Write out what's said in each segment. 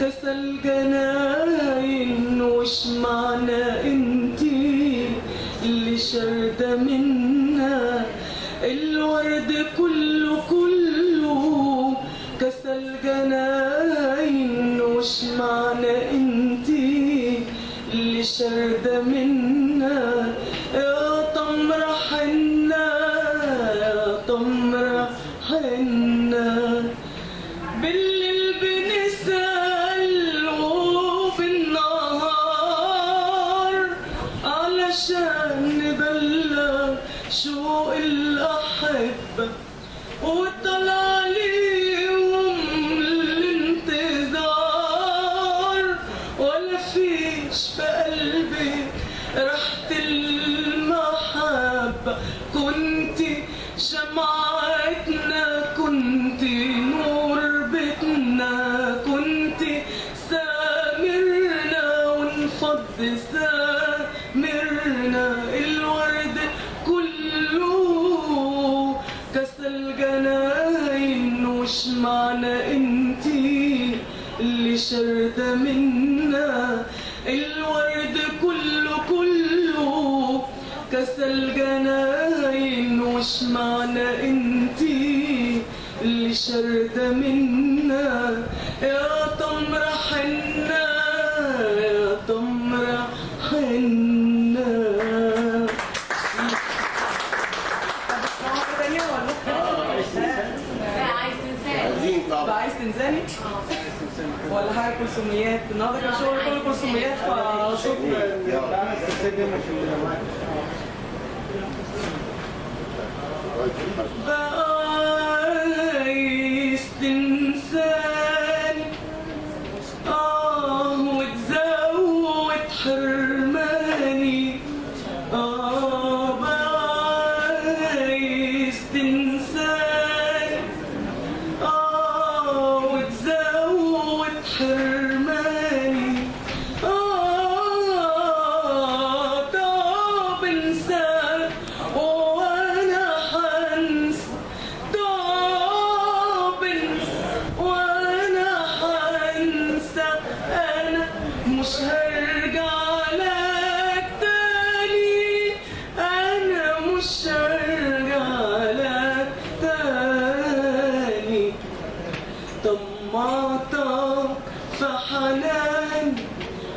كسى الجناين وش معنى انتي اللي شاردة منا الورد كله كله كسى الجناين وش معنى انتي اللي شاردة منا يا تمرة حنة يا تمرة حنة بالليل بنسأل وبالنهار علشان نبلغ شوق الأحبة وطلع عليهم الانتظار ولا فيش في قلبي ريحة المحبة كنتي شمعتنا كنتي نور بيتنا كنتي سامرنا ونفض سامرنا الورد كله كسى الجناين وش معنى انتي اللي شاردة منا الورد كله كله كسى الجناين وش معنى انتي اللي شاردة منا يا تمرة حنة يا تمرة حنة. عايز تنساني ولا حاجه كلثوميات النهارده كان شغل كله كلثوميات فشكرا. عايز تنساني وتزود حرماني عايز تنساني وتزود حرماني طب انساك وانا حنسى طب انسى وانا حنسى انا مش هرجع لك تاني انا مش هرجع لك تاني طمعتك في حنان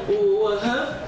ووهبت